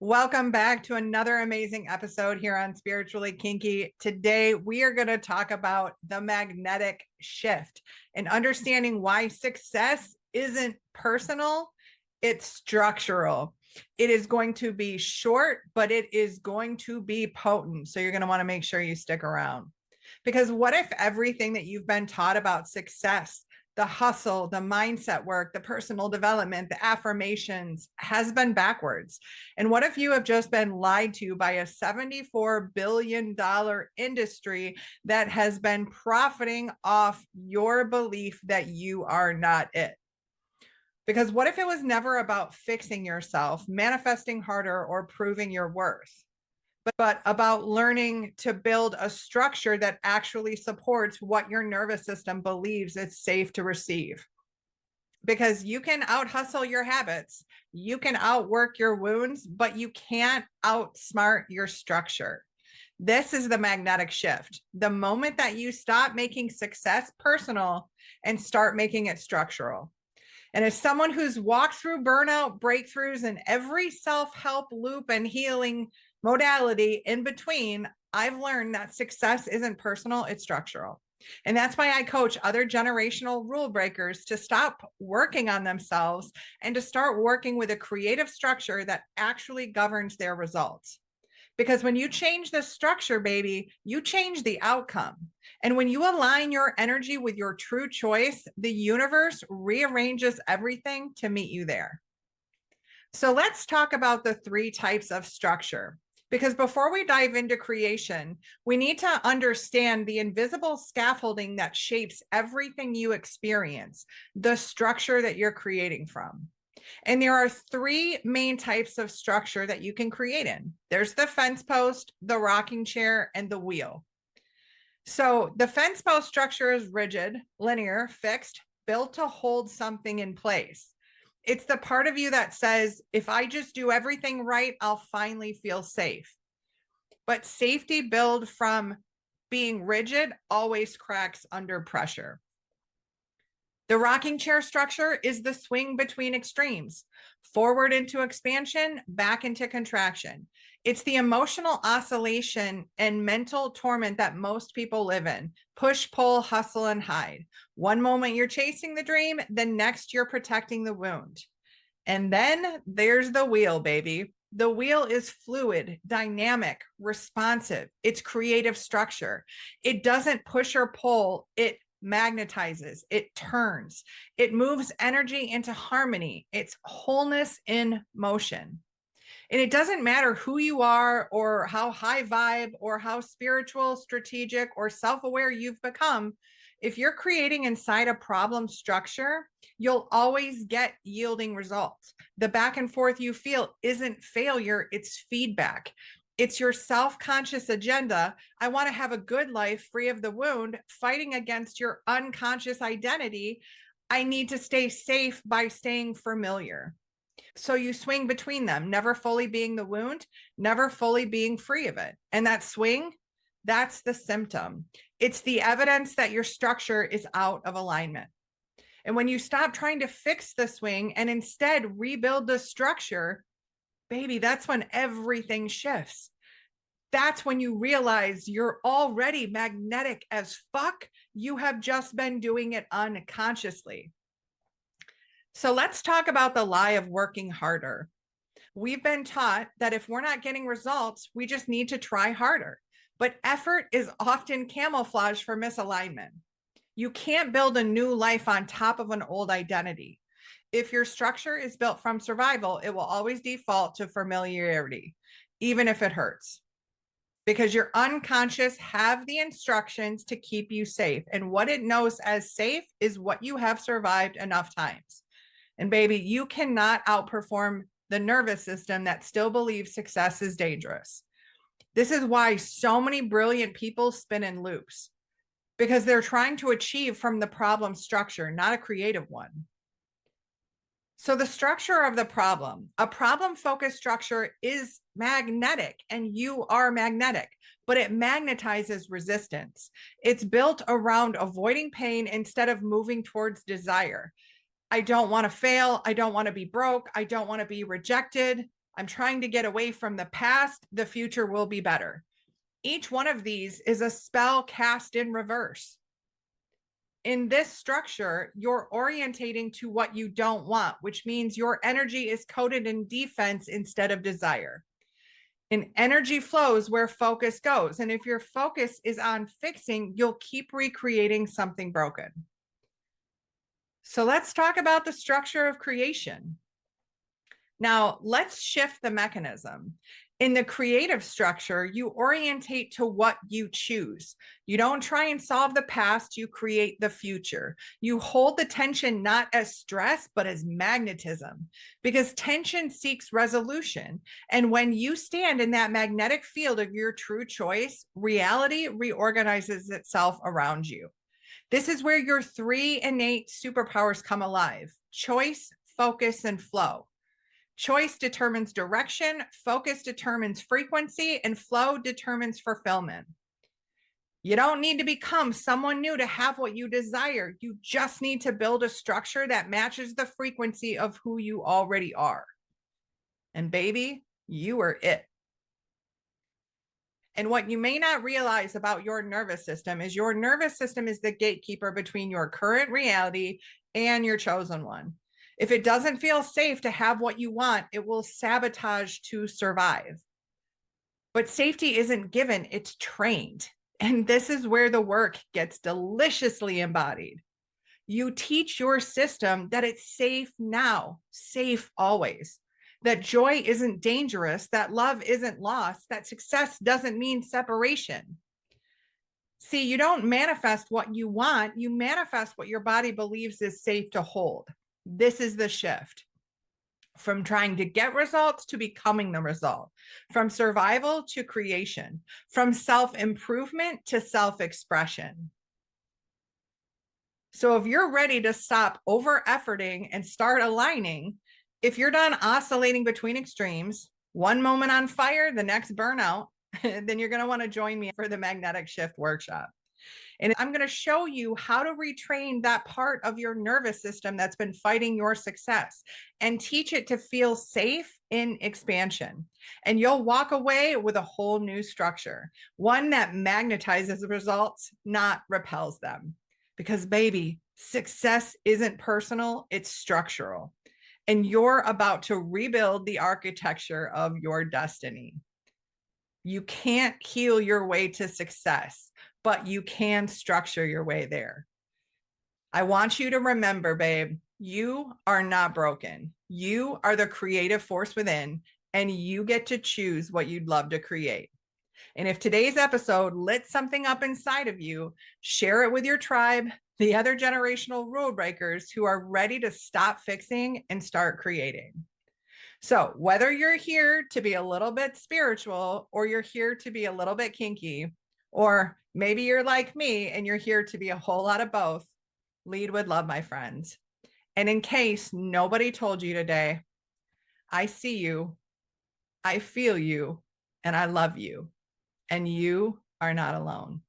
Welcome back to another amazing episode here on Spiritually Kinky. Today, we are going to talk about the magnetic shift and understanding why success isn't personal, it's structural. It is going to be short, but it is going to be potent. So, you're going to want to make sure you stick around. Because what if everything that you've been taught about success, the hustle, the mindset work, the personal development, the affirmations has been backwards? And what if you have just been lied to by a $74 billion industry that has been profiting off your belief that you are not it? Because what if it was never about fixing yourself, manifesting harder, or proving your worth, but about learning to build a structure that actually supports what your nervous system believes it's safe to receive? Because you can out hustle your habits, you can outwork your wounds, but you can't outsmart your structure. This is the magnetic shift. The moment that you stop making success personal and start making it structural. And as someone who's walked through burnout, breakthroughs, and every self-help loop and healing modality in between, I've learned that success isn't personal, it's structural. And that's why I coach other generational rule breakers to stop working on themselves and to start working with a creative structure that actually governs their results. Because when you change the structure, baby, you change the outcome. And when you align your energy with your true choice, the universe rearranges everything to meet you there. So let's talk about the three types of structure. Because before we dive into creation, we need to understand the invisible scaffolding that shapes everything you experience, the structure that you're creating from. And there are three main types of structure that you can create in. There's the fence post, the rocking chair, and the wheel. So the fence post structure is rigid, linear, fixed, built to hold something in place. It's the part of you that says, if I just do everything right, I'll finally feel safe. But safety built from being rigid always cracks under pressure. The rocking chair structure is the swing between extremes, forward into expansion, back into contraction. It's the emotional oscillation and mental torment that most people live in. Push, pull, hustle, and hide. One moment you're chasing the dream, the next you're protecting the wound. And then there's the wheel, baby. The wheel is fluid, dynamic, responsive. It's creative structure. It doesn't push or pull. It magnetizes, it turns, it moves energy into harmony. It's wholeness in motion. And it doesn't matter who you are or how high vibe or how spiritual, strategic, or self-aware you've become. If you're creating inside a problem structure, you'll always get yielding results. The back and forth you feel isn't failure, it's feedback. It's your self-conscious agenda. I want to have a good life free of the wound, fighting against your unconscious identity. I need to stay safe by staying familiar. So you swing between them, never fully being the wound, never fully being free of it. And that swing, that's the symptom. It's the evidence that your structure is out of alignment. And when you stop trying to fix the swing and instead rebuild the structure, baby, that's when everything shifts. That's when you realize you're already magnetic as fuck. You have just been doing it unconsciously. So let's talk about the lie of working harder. We've been taught that if we're not getting results, we just need to try harder. But effort is often camouflage for misalignment. You can't build a new life on top of an old identity. If your structure is built from survival, it will always default to familiarity, even if it hurts. Because your unconscious have the instructions to keep you safe. And what it knows as safe is what you have survived enough times. And baby, you cannot outperform the nervous system that still believes success is dangerous. This is why so many brilliant people spin in loops, because they're trying to achieve from the problem structure, not a creative one. So the structure of the problem, a problem-focused structure is magnetic, and you are magnetic, but it magnetizes resistance. It's built around avoiding pain instead of moving towards desire. I don't want to fail. I don't want to be broke. I don't want to be rejected. I'm trying to get away from the past. The future will be better. Each one of these is a spell cast in reverse. In this structure, you're orientating to what you don't want, which means your energy is coded in defense instead of desire. And energy flows where focus goes. And if your focus is on fixing, you'll keep recreating something broken. So let's talk about the structure of creation. Now, let's shift the mechanism. In the creative structure, you orientate to what you choose. You don't try and solve the past, you create the future. You hold the tension not as stress, but as magnetism, because tension seeks resolution. And when you stand in that magnetic field of your true choice, reality reorganizes itself around you. This is where your 3 innate superpowers come alive: choice, focus, and flow. Choice determines direction, focus determines frequency, and flow determines fulfillment. You don't need to become someone new to have what you desire. You just need to build a structure that matches the frequency of who you already are. And baby, you are it. And what you may not realize about your nervous system is the gatekeeper between your current reality and your chosen one. If it doesn't feel safe to have what you want, it will sabotage to survive. But safety isn't given, it's trained. And this is where the work gets deliciously embodied. You teach your system that it's safe now, safe always. That joy isn't dangerous, that love isn't lost, that success doesn't mean separation. See, you don't manifest what you want, you manifest what your body believes is safe to hold. This is the shift from trying to get results to becoming the result, from survival to creation, from self-improvement to self-expression. So if you're ready to stop over-efforting and start aligning, if you're done oscillating between extremes, one moment on fire, the next burnout, then you're going to want to join me for the Magnetic Shift Workshop. And I'm going to show you how to retrain that part of your nervous system that's been fighting your success and teach it to feel safe in expansion. And you'll walk away with a whole new structure, one that magnetizes results, not repels them. Because baby, success isn't personal, it's structural. And you're about to rebuild the architecture of your destiny. You can't heal your way to success, but you can structure your way there. I want you to remember, babe, you are not broken. You are the creative force within, and you get to choose what you'd love to create. And if today's episode lit something up inside of you, share it with your tribe, the other generational rule breakers who are ready to stop fixing and start creating. So whether you're here to be a little bit spiritual, or you're here to be a little bit kinky, or maybe you're like me and you're here to be a whole lot of both, lead with love, my friends. And in case nobody told you today, I see you, I feel you, and I love you, and you are not alone.